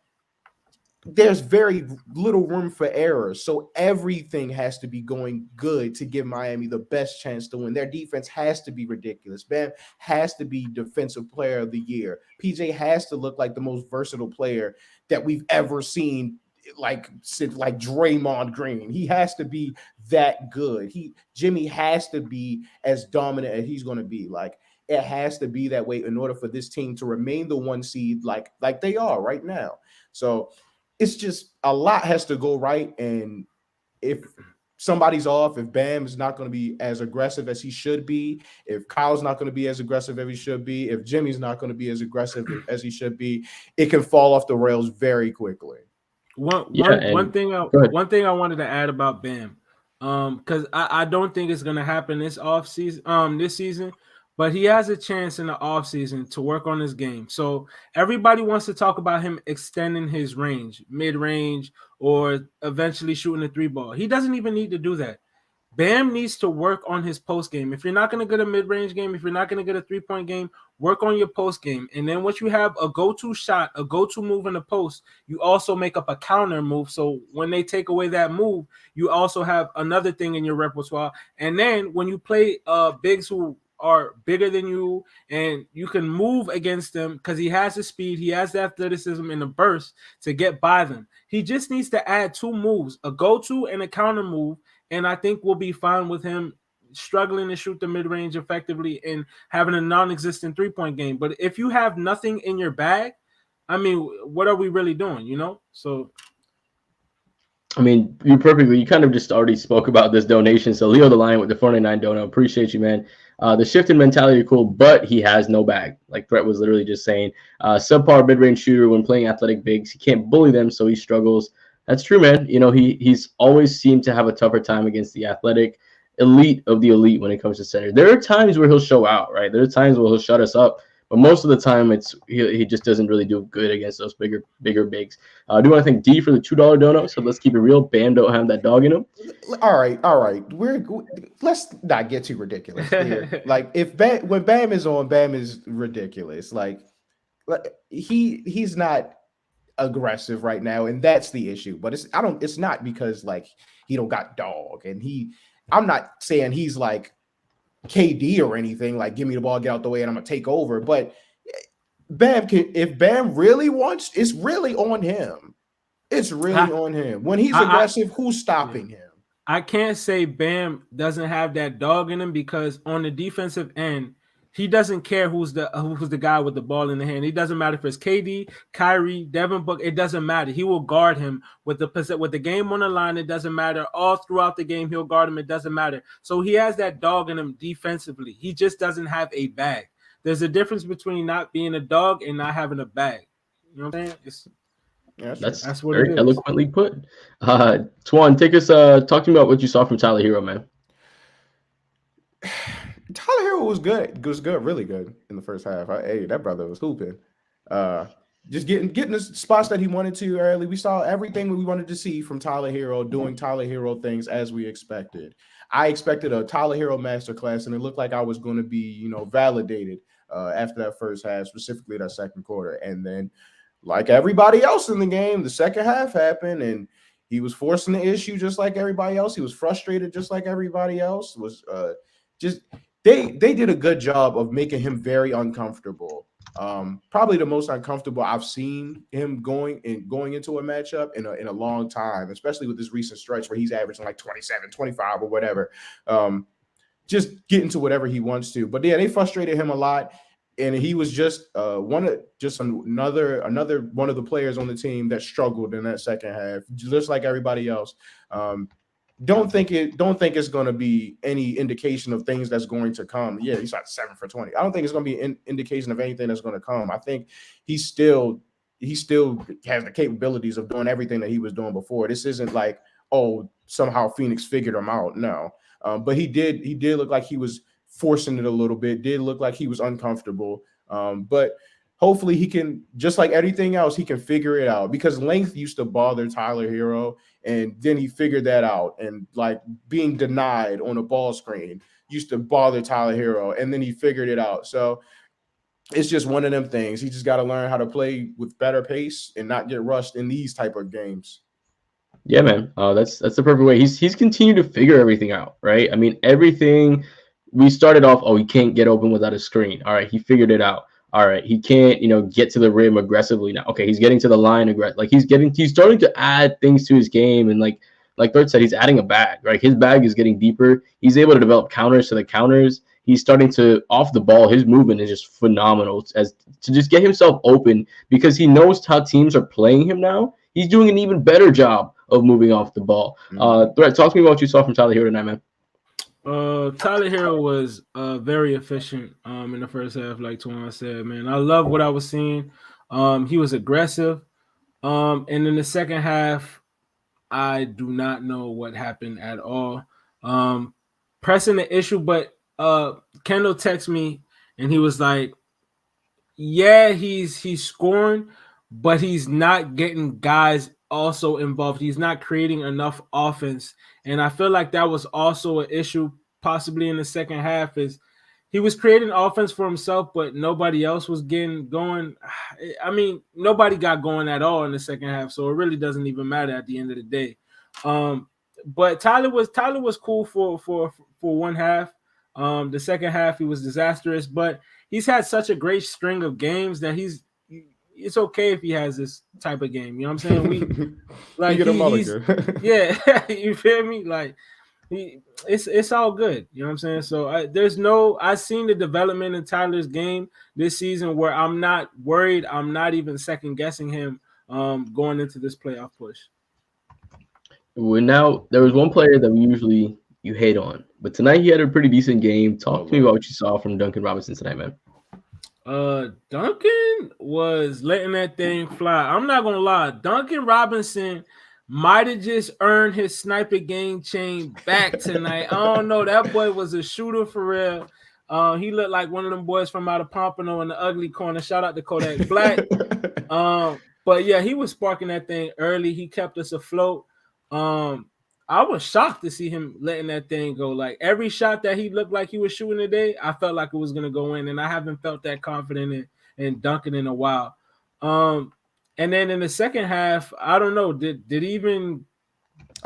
there's very little room for error. So everything has to be going good to give Miami the best chance to win. Their defense has to be ridiculous. Bam has to be defensive player of the year. PJ has to look like the most versatile player that we've ever seen, like Draymond Green. He has to be that good. Jimmy has to be as dominant as he's going to be. Like it has to be that way in order for this team to remain the 1 seed like they are right now. So it's just a lot has to go right. And if somebody's off, if Bam is not going to be as aggressive as he should be, if Kyle's not going to be as aggressive as he should be, if Jimmy's not going to be as aggressive as he should be, it can fall off the rails very quickly. One thing I wanted to add about Bam, because I don't think it's going to happen this season. But he has a chance in the offseason to work on his game. So everybody wants to talk about him extending his range, mid-range, or eventually shooting a 3-ball. He doesn't even need to do that. Bam needs to work on his post game. If you're not going to get a mid-range game, if you're not going to get a 3-point game, work on your post game. And then once you have a go-to shot, a go-to move in the post, you also make up a counter move. So when they take away that move, you also have another thing in your repertoire. And then when you play bigs who are bigger than you and you can move against them because he has the speed, he has the athleticism and the burst to get by them. He just needs to add 2 moves, a go-to and a counter move, and I think we'll be fine with him struggling to shoot the mid-range effectively and having a non-existent 3-point game. But if you have nothing in your bag, I mean, what are we really doing, you know? So I mean, you kind of just already spoke about this donation. So Leo the Lion with the 499 dono, appreciate you, man. The shift in mentality cool, but he has no bag. Like Brett was literally just saying, subpar mid-range shooter when playing athletic bigs. He can't bully them, so he struggles. That's true, man. You know, he's always seemed to have a tougher time against the athletic elite of the elite when it comes to center. There are times where he'll show out, right? There are times where he'll shut us up, but most of the time he just doesn't really do good against those bigger bigs. I do want to thank D for the $2 dono. So let's keep it real. Bam don't have that dog in him. All right. Let's not get too ridiculous here. Like when Bam is on, Bam is ridiculous. Like he's not aggressive right now, and that's the issue. But it's not because like he don't got dog, and I'm not saying he's like KD or anything, like give me the ball, get out the way, and I'm gonna take over. But if Bam really wants, it's really on him. It's really on him. When he's aggressive, who's stopping him? I can't say Bam doesn't have that dog in him, because on the defensive end, he doesn't care who's the guy with the ball in the hand. It doesn't matter if it's KD, Kyrie, Devin Booker. It doesn't matter. He will guard him with the game on the line. It doesn't matter. All throughout the game, he'll guard him. It doesn't matter. So he has that dog in him defensively. He just doesn't have a bag. There's a difference between not being a dog and not having a bag. You know what I'm saying? That's what very eloquently put. Twan, take us talk to me about what you saw from Tyler Herro, man. Tyler Herro was good. Really good in the first half. Hey, that brother was hooping. Just getting the spots that he wanted to early. We saw everything we wanted to see from Tyler Herro, doing Tyler Herro things as we expected. I expected a Tyler Herro masterclass, and it looked like I was going to be, validated after that first half, specifically that second quarter. And then, like everybody else in the game, the second half happened, and he was forcing the issue just like everybody else. He was frustrated just like everybody else. They did a good job of making him very uncomfortable. Probably the most uncomfortable I've seen him going into a matchup in a long time, especially with this recent stretch where he's averaging like 27, 25 or whatever. Just getting to whatever he wants to. But yeah, they frustrated him a lot. And he was just another one of the players on the team that struggled in that second half, just like everybody else. Don't think it's going to be any indication of things that's going to come. Yeah, he's like 7 for 20. I don't think it's going to be an indication of anything that's going to come. I think he still has the capabilities of doing everything that he was doing before. This isn't like, oh, somehow Pheonix figured him out. No, but he did look like he was forcing it a little bit. Did look like he was uncomfortable. But hopefully he can, just like everything else, he can figure it out, because length used to bother Tyler Herro, and then he figured that out. And like being denied on a ball screen used to bother Tyler Herro, and then he figured it out. So it's just one of them things. He just got to learn how to play with better pace and not get rushed in these type of games. Yeah, man. That's the perfect way. He's continued to figure everything out, right? I mean, everything we started off, he can't get open without a screen. All right, he figured it out. All right, he can't, get to the rim aggressively now. Okay, he's getting to the line Like he's starting to add things to his game, and like Bert said, he's adding a bag, right? His bag is getting deeper. He's able to develop counters to the counters. He's starting to, off the ball, his movement is just phenomenal as to just get himself open, because he knows how teams are playing him now. He's doing an even better job of moving off the ball. Threat, talk to me about what you saw from Tyler Herro tonight, man. Tyler Herro was very efficient in the first half, like Twan said, man. I love what I was seeing. He was aggressive. And in the second half, I do not know what happened at all. Pressing the issue, but Kendall texted me and he was like, yeah, he's scoring, but he's not getting guys also involved. He's not creating enough offense. And I feel like that was also an issue possibly in the second half, is he was creating offense for himself, but nobody else was getting going. I mean, nobody got going at all in the second half, so it really doesn't even matter at the end of the day. But Tyler was cool for one half. The second half, he was disastrous, but he's had such a great string of games that it's okay if he has this type of game. You know what I'm saying? Yeah, you feel me? Like it's all good. You know what I'm saying? So I've seen the development in Tyler's game this season where I'm not worried. I'm not even second guessing him going into this playoff push. Well, now there was one player that you hate on, but tonight he had a pretty decent game. Talk to me about what you saw from Duncan Robinson tonight, man. Duncan was letting that thing fly. I'm not gonna lie. Duncan Robinson might have just earned his sniper game chain back tonight. I don't know. That boy was a shooter for real. He looked like one of them boys from out of Pompano in the ugly corner. Shout out to Kodak Black. But yeah, he was sparking that thing early. He kept us afloat. I was shocked to see him letting that thing go. Like every shot that he looked like he was shooting today, I felt like it was gonna go in, and I haven't felt that confident in Duncan in a while. And then in the second half, I don't know, did he even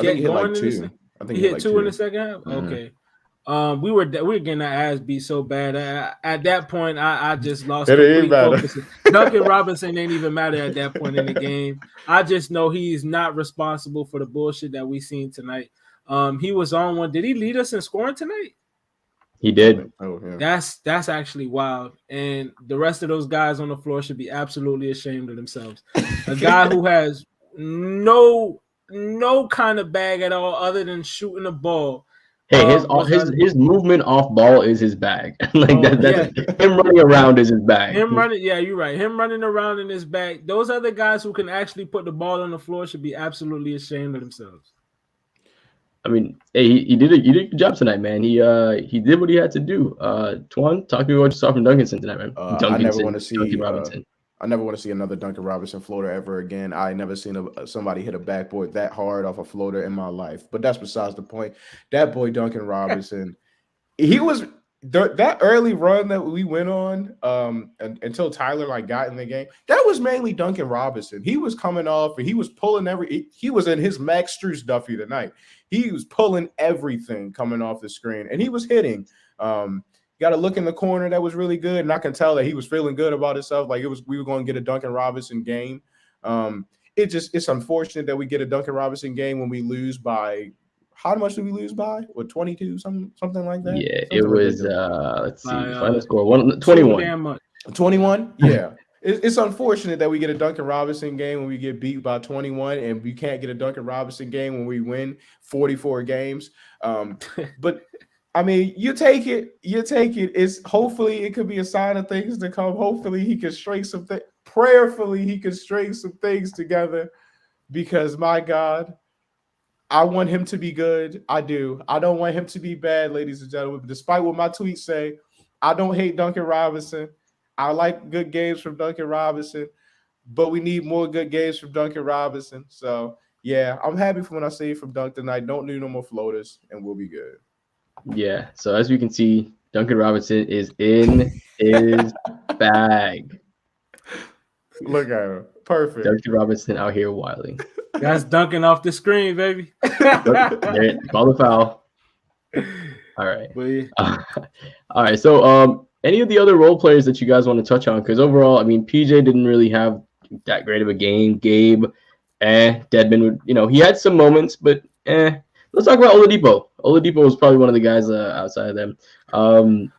get going in the I think he hit two in the second half? Mm-hmm. Okay. We were getting our ass beat so bad. At that point, I just lost complete focus. Duncan Robinson ain't even matter at that point in the game. I just know he's not responsible for the bullshit that we seen tonight. He was on one. Did he lead us in scoring tonight? He did. Oh, yeah. That's actually wild. And the rest of those guys on the floor should be absolutely ashamed of themselves. A guy who has no kind of bag at all other than shooting the ball. Hey, his movement off ball is his bag. Him running around is his bag. You're right. Him running around in his bag. Those other guys who can actually put the ball on the floor should be absolutely ashamed of themselves. I mean, hey, he did a good job tonight, man. He did what he had to do. Twan, talk to me what you saw from Duncanson tonight, man. I never want to see Duncan Robinson. I never want to see another Duncan Robinson floater ever again. I never seen somebody hit a backboard that hard off a floater in my life. But that's besides the point. That boy Duncan Robinson, he was that early run that we went on until Tyler got in the game. That was mainly Duncan Robinson. He was coming off and he was pulling he was in his Max Strus Duffy tonight. He was pulling everything coming off the screen and he was hitting. Got a look in the corner that was really good, and I can tell that he was feeling good about himself. Like we were going to get a Duncan Robinson game. It's unfortunate that we get a Duncan Robinson game when we lose by how much did we lose by? What 22, something like that? Yeah, it was let's see, final score 21. 21? Yeah. It's unfortunate that we get a Duncan Robinson game when we get beat by 21, and we can't get a Duncan Robinson game when we win 44 games. But I mean, you take it. It's hopefully it could be a sign of things to come. Hopefully he can string some things. Prayerfully he can string some things together, because my God, I want him to be good. I do. I don't want him to be bad, ladies and gentlemen. But despite what my tweets say, I don't hate Duncan Robinson. I like good games from Duncan Robinson, but we need more good games from Duncan Robinson. So yeah, I'm happy for when I see it from Duncan tonight. Don't need no more floaters, and we'll be good. Yeah, so as we can see, Duncan Robinson is in his bag. Look at him. Perfect. Duncan Robinson out here wilding. That's Duncan off the screen, baby. Call the foul. All right. All right, so any of the other role players that you guys want to touch on? Because overall, I mean, PJ didn't really have that great of a game. Gabe, Dedmon, he had some moments, but Let's talk about Oladipo. Oladipo was probably one of the guys outside of them. Twan,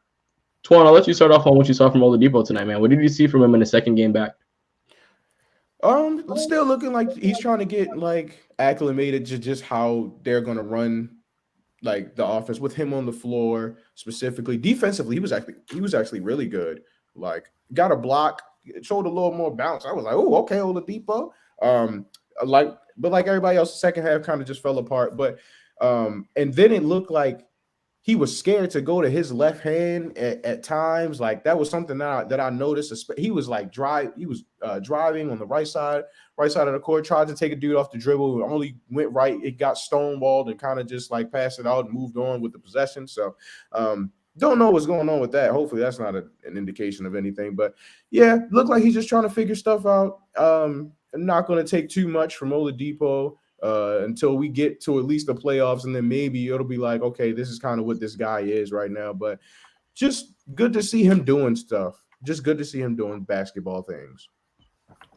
I'll let you start off on what you saw from Oladipo tonight, man. What did you see from him in the second game back? Still looking like he's trying to get acclimated to just how they're gonna run the offense with him on the floor. Specifically, defensively, he was actually really good. Got a block, showed a little more bounce. I was like, oh, okay, Oladipo. But like everybody else, the second half kind of just fell apart. But and then it looked like he was scared to go to his left hand at times. That was something that I noticed. He was driving on the right side of the court, tried to take a dude off the dribble. It only went right. It got stonewalled and kind of just passed it out and moved on with the possession. So don't know what's going on with that. Hopefully that's not an indication of anything. But yeah, looked like he's just trying to figure stuff out. I'm not going to take too much from Oladipo until we get to at least the playoffs, and then maybe it'll be like, okay, this is kind of what this guy is right now. But just good to see him doing stuff. Just good to see him doing basketball things.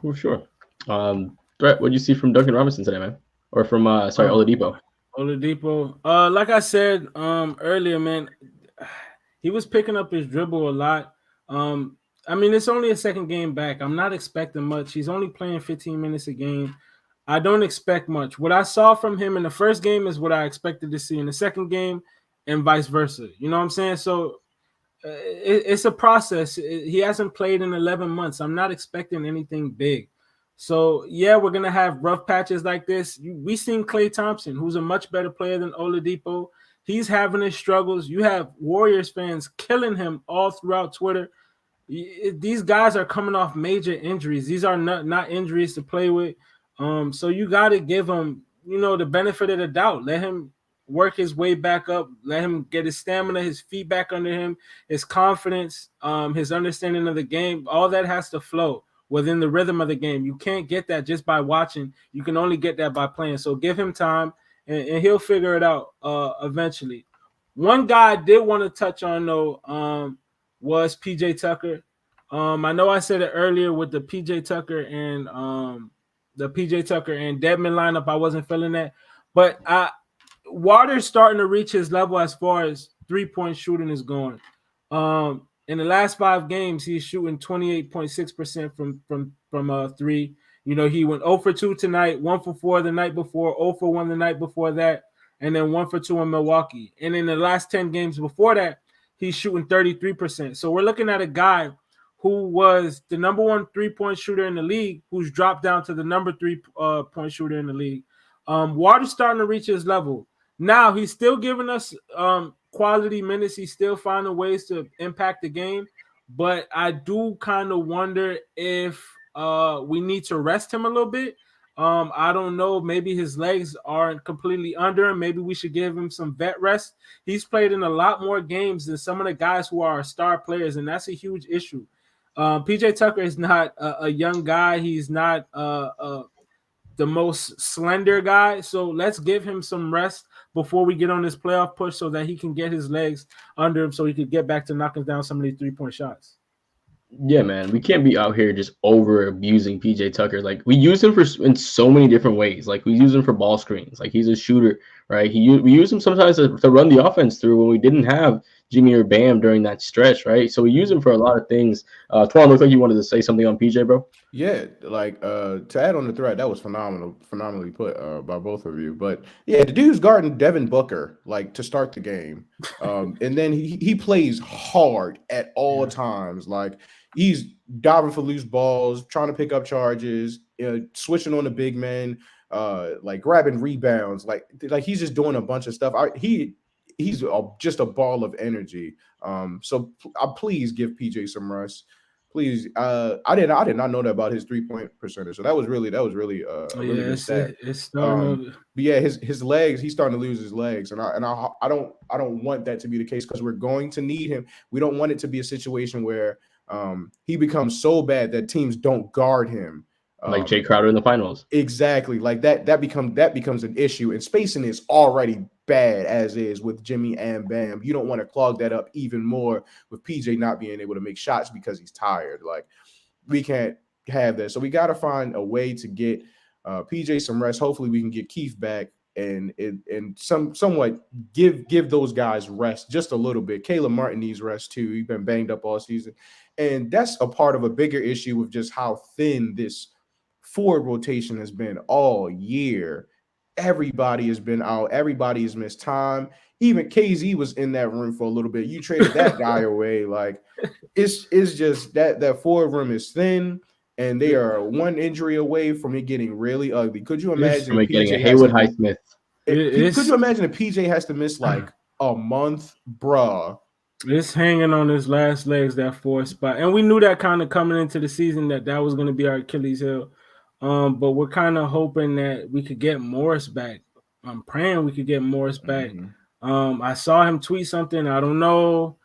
For sure. Brett, what did you see from Duncan Robinson today, man? Or from Oladipo? Oladipo. Like I said earlier, man, he was picking up his dribble a lot. I mean, it's only a second game back. I'm not expecting much. He's only playing 15 minutes a game. I don't expect much. What I saw from him in the first game is what I expected to see in the second game, and vice versa. You know what I'm saying? So it's a process. He hasn't played in 11 months. I'm not expecting anything big. So, yeah, we're going to have rough patches like this. We seen Klay Thompson, who's a much better player than Oladipo. He's having his struggles. You have Warriors fans killing him all throughout Twitter. These guys are coming off major injuries. These are not injuries to play with. So you got to give him, the benefit of the doubt. Let him work his way back up. Let him get his stamina, his feet back under him, his confidence, his understanding of the game. All that has to flow within the rhythm of the game. You can't get that just by watching. You can only get that by playing. So give him time, and he'll figure it out eventually. One guy I did want to touch on, though, was PJ Tucker. I know I said it earlier with the PJ Tucker and Dedmon lineup. I wasn't feeling that, but Water's starting to reach his level as far as 3-point shooting is going. In the last 5 games, he's shooting 28.6% from three. He went 0 for 2 tonight, 1 for 4 the night before, 0 for 1 the night before that, and then 1 for 2 in Milwaukee. And in the last 10 games before that, he's shooting 33%. So we're looking at a guy who was the number 1 3-point shooter in the league, who's dropped down to the number 3 point shooter in the league. Water's starting to reach his level. Now, he's still giving us quality minutes. He's still finding ways to impact the game. But I do kind of wonder if we need to rest him a little bit. I don't know. Maybe his legs aren't completely under him. Maybe we should give him some vet rest. He's played in a lot more games than some of the guys who are star players, and that's a huge issue. PJ Tucker is not a young guy. He's not the most slender guy. So let's give him some rest before we get on this playoff push so that he can get his legs under him so he could get back to knocking down some of these 3-point shots. Yeah, man, we can't be out here just over abusing PJ Tucker. Like, we use him in so many different ways. Like, we use him for ball screens. Like, he's a shooter, right? We use him sometimes to run the offense through when we didn't have Jimmy or Bam during that stretch, right? So we use him for a lot of things. Twan, looked like you wanted to say something on PJ, bro. Yeah, like to add on the thread, that was phenomenally put by both of you. But yeah, the dude's guarding Devin Booker like to start the game, and then he plays hard at all times. Like, he's diving for loose balls, trying to pick up charges, switching on the big men, like grabbing rebounds. Like he's just doing a bunch of stuff. He's just a ball of energy. So please give PJ some rest. Please. I did not know that about his 3-point percentage. So that was really really good stat. It's starting but yeah, his legs, he's starting to lose his legs. And I don't want that to be the case because we're going to need him. We don't want it to be a situation where he becomes so bad that teams don't guard him. Like Jay Crowder in the finals. Exactly. Like that becomes an issue. And spacing is already bad as is with Jimmy and Bam. You don't want to clog that up even more with PJ not being able to make shots because he's tired. Like, we can't have that. So we got to find a way to get PJ some rest. Hopefully we can get Keith back and somewhat give those guys rest just a little bit. Caleb Martin needs rest too. He's been banged up all season. And that's a part of a bigger issue with just how thin this forward rotation has been all year. Everybody has been out. Everybody has missed time. Even KZ was in that room for a little bit. You traded that guy away. Like, it's just that forward room is thin, and they are one injury away from it getting really ugly. Could you imagine from getting a Haywood Highsmith? Could you imagine if PJ has to miss like a month, bruh? It's hanging on his last legs, that 4th spot. And we knew that kind of coming into the season that was going to be our Achilles heel. But we're kind of hoping that we could get Morris back. I'm praying we could get Morris back. I saw him tweet something. I don't know.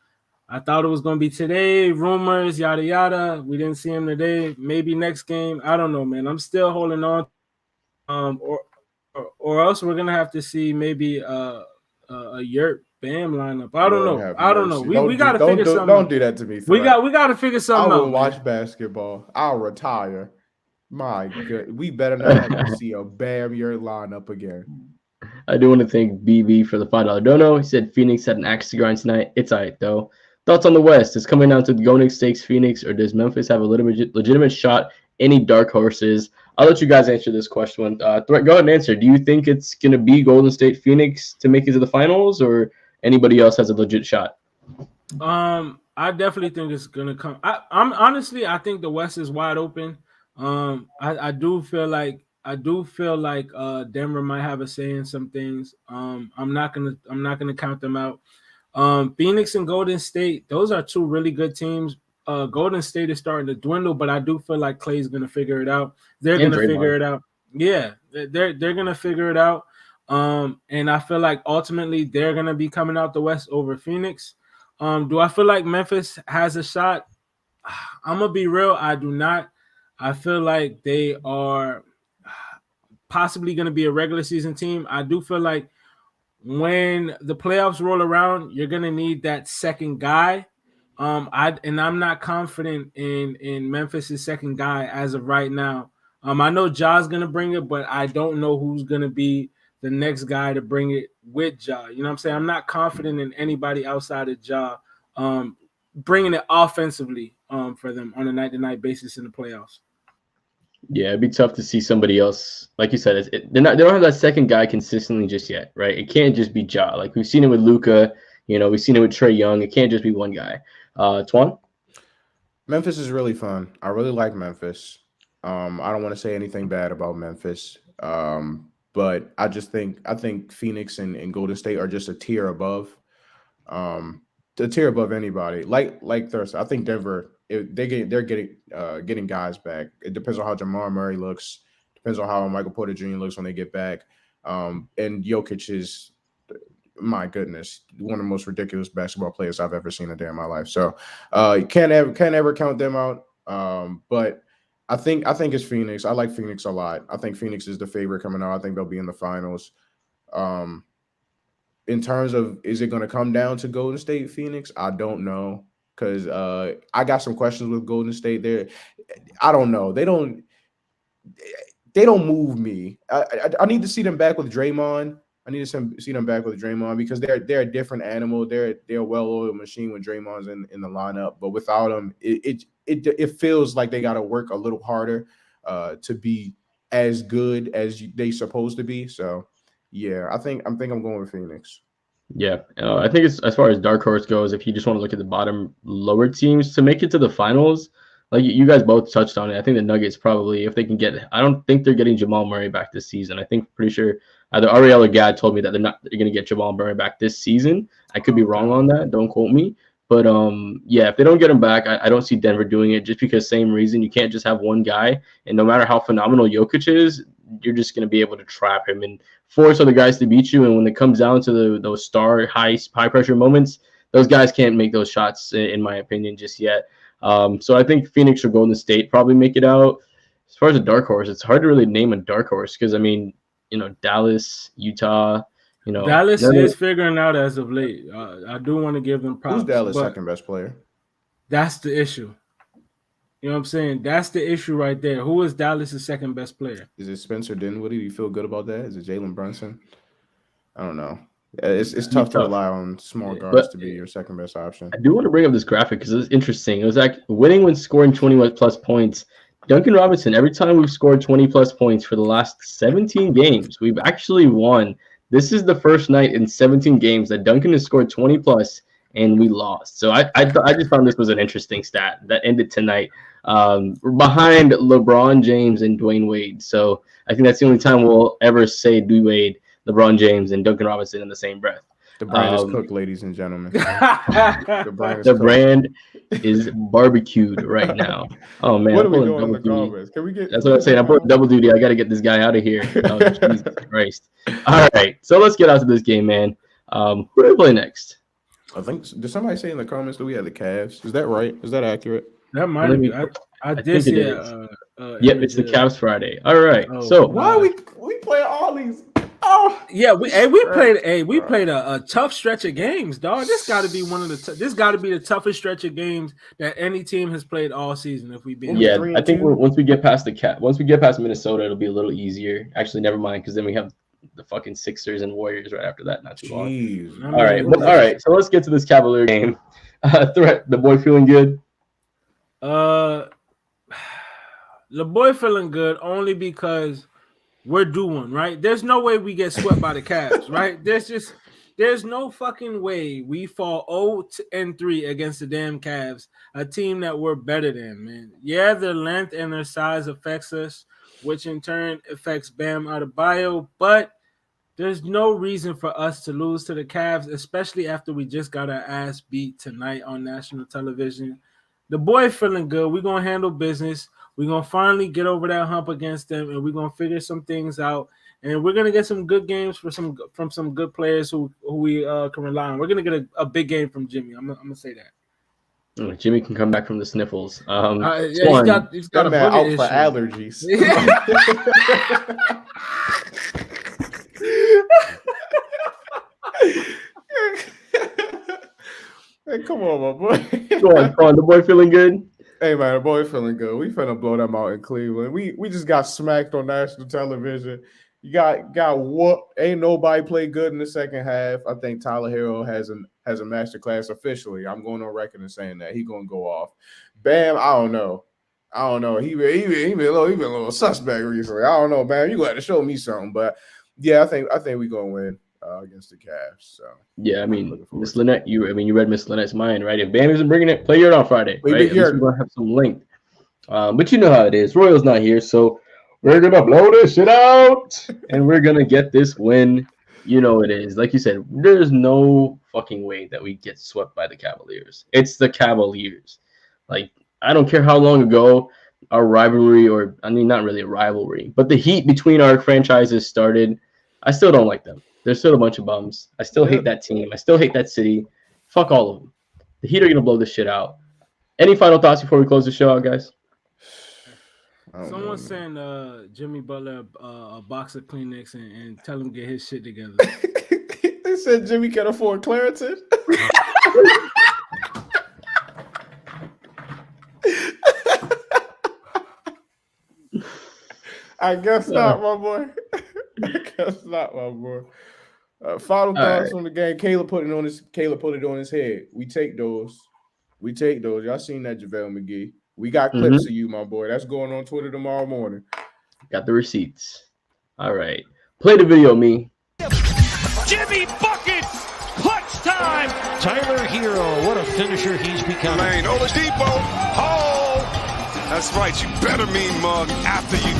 I thought it was going to be today. Rumors, yada, yada. We didn't see him today. Maybe next game. I don't know, man. I'm still holding on. Or else we're going to have to see maybe a Yurt Bam lineup. I don't know. We got to figure something out. Don't do that to me. We got to figure something out. I will watch basketball. I'll retire. My good, we better not have to see a Bam Yurt lineup again. I do want to thank BB for the $5 dono. He said Phoenix had an axe to grind tonight. It's all right, though. Thoughts on the West? Is coming down to the Golden State Phoenix, or does Memphis have a legitimate shot? Any dark horses? I'll let you guys answer this question. Go ahead and answer. Do you think it's going to be Golden State Phoenix to make it to the finals, or anybody else has a legit shot? I definitely think it's going to come. I think the West is wide open. I do feel like I do feel like Denver might have a say in some things. I'm not gonna count them out. Phoenix and Golden State, those are two really good teams. Golden State is starting to dwindle, but I do feel like Clay's gonna figure it out. They're And gonna figure Draymond. it out. Yeah, they're gonna figure it out. And I feel like ultimately they're gonna be coming out the West over Phoenix. Do I feel like Memphis has a shot? I'm gonna be real. I do not. I feel like they are possibly going to be a regular season team. I do feel like when the playoffs roll around, you're going to need that second guy. I'm not confident in Memphis' second guy as of right now. I know Ja's going to bring it, but I don't know who's going to be the next guy to bring it with Ja. You know what I'm saying? I'm not confident in anybody outside of Ja bringing it offensively for them on a night-to-night basis in the playoffs. Yeah, it'd be tough to see somebody else. Like you said, they don't have that second guy consistently just yet, right? It can't just be Ja. Like we've seen it with Luka, we've seen it with Trae Young. It can't just be one guy. Twan? Memphis is really fun. I really like Memphis. I don't want to say anything bad about Memphis. But I think Phoenix and Golden State are just a tier above. A tier above anybody. Like Thursday. I think Denver, they're getting guys back. It depends on how Jamal Murray looks. Depends on how Michael Porter Jr. looks when they get back. And Jokic is, my goodness, one of the most ridiculous basketball players I've ever seen a day in my life. So you can't ever count them out. But I think it's Phoenix. I like Phoenix a lot. I think Phoenix is the favorite coming out. I think they'll be in the finals. In terms of, is it going to come down to Golden State, Phoenix? I don't know, because I got some questions with Golden State there. I don't know. They don't move me. I need to see them back with Draymond. I need to see them back with Draymond, because they're a different animal. They're a well-oiled machine when Draymond's in the lineup. But without him, it feels like they got to work a little harder to be as good as they supposed to be. So yeah, I think I'm going with Phoenix. Yeah, I think it's, as far as dark horse goes, if you just want to look at the bottom lower teams to make it to the finals, like you guys both touched on it. I think the Nuggets probably, if they can get, I don't think they're getting Jamal Murray back this season. I think pretty sure either Ariel or Gad told me that they're going to get Jamal Murray back this season. I could be wrong on that. Don't quote me. But yeah, if they don't get him back, I don't see Denver doing it, just because same reason. You can't just have one guy, and no matter how phenomenal Jokic is, you're just going to be able to trap him and force other guys to beat you. And when it comes down to those high pressure moments, those guys can't make those shots, in my opinion, just yet. So I think Phoenix or Golden State probably make it out. As far as a dark horse, it's hard to really name a dark horse, because I mean, Dallas, Utah, Dallas is figuring out as of late. I do want to give them props. Who's Dallas' second best player? That's the issue. You know what I'm saying? That's the issue right there. Who is Dallas' second best player? Is it Spencer Dinwiddie? Do you feel good about that? Is it Jalen Brunson? I don't know. It's tough to rely on small guards to be your second best option. I do want to bring up this graphic because it's interesting. It was like winning when scoring 20 plus points. Duncan Robinson, every time we've scored 20 plus points for the last 17 games, we've actually won. This is the first night in 17 games that Duncan has scored 20 plus and we lost. So I just found this was an interesting stat that ended tonight, behind LeBron James and Dwayne Wade. So I think that's the only time we'll ever say Dwayne Wade, LeBron James, and Duncan Robinson in the same breath. The brand is cooked, ladies and gentlemen. The brand is barbecued right now. Oh man, what are we doing in the comments? Can we get? That's what I'm saying. I'm putting double duty. I got to get this guy out of here. Oh, Jesus Christ! All right, so let's get out to this game, man. Who do we play next? I think. Did somebody say in the comments that we had the Cavs? Is that right? Is that accurate? That might be. I did see it. Yep, it's the Cavs Friday. All right. Oh, so why we play all these? Oh yeah, we played a tough stretch of games, dog. This got to be this got to be the toughest stretch of games that any team has played all season. If we beat, yeah, I think once we get past Minnesota, it'll be a little easier. Actually, never mind, because then we have the fucking Sixers and Warriors right after that. Not too long. All right. So let's get to this Cavalier game. Threat, the boy feeling good. The boy feeling good only because we're due one, right? There's no way we get swept by the Cavs, right? There's There's no fucking way we fall 0-3 against the damn Cavs, a team that we're better than, man. Yeah, their length and their size affects us, which in turn affects Bam Adebayo, but there's no reason for us to lose to the Cavs, especially after we just got our ass beat tonight on national television. The boy feeling good. We're going to handle business. We're going to finally get over that hump against them, and we're going to figure some things out. And we're going to get some good games from some good players who we can rely on. We're going to get a big game from Jimmy. I'm going to say that. Jimmy can come back from the sniffles. Yeah, he's got a man out booger for issue. allergies. Hey, come on, my boy. Go on. The boy feeling good? Hey, man, the boy feeling good. We finna blow them out in Cleveland. We just got smacked on national television. You got whooped. Ain't nobody played good in the second half. I think Tyler Herro has a master class officially. I'm going on record and saying that he gonna go off. Bam, I don't know. He been a little suspect recently. I don't know, man. You got to show me something. But yeah, I think we gonna win against the Cavs. So yeah, I mean, Miss Lynette, you read Miss Lynette's mind, right? If Bam isn't bringing it, play it on Friday, right? At least we're gonna have some length. But you know how it is. Royal's not here, so we're gonna blow this shit out, and we're gonna get this win. You know it is. Like you said, there's no fucking way that we get swept by the Cavaliers. It's the Cavaliers. Like, I don't care how long ago our rivalry, or I mean, not really a rivalry, but the heat between our franchises started. I still don't like them. They're still a bunch of bums. I still hate that team. I still hate that city. Fuck all of them. The Heat are gonna blow this shit out. Any final thoughts before we close the show out, guys? Someone send Jimmy Butler a box of Kleenex and tell him to get his shit together. They said Jimmy can afford Claritin. I guess not, my boy. Final thoughts on the game. Caleb put it on his head. We take those. Y'all seen that, JaVale McGee? We got clips of you, my boy. That's going on Twitter tomorrow morning. Got the receipts. All right. Play the video, me. Jimmy bucket! Clutch time! Tyler Herro, what a finisher he's become. Lane, Oladipo. Oh! That's right. You better mean mug after you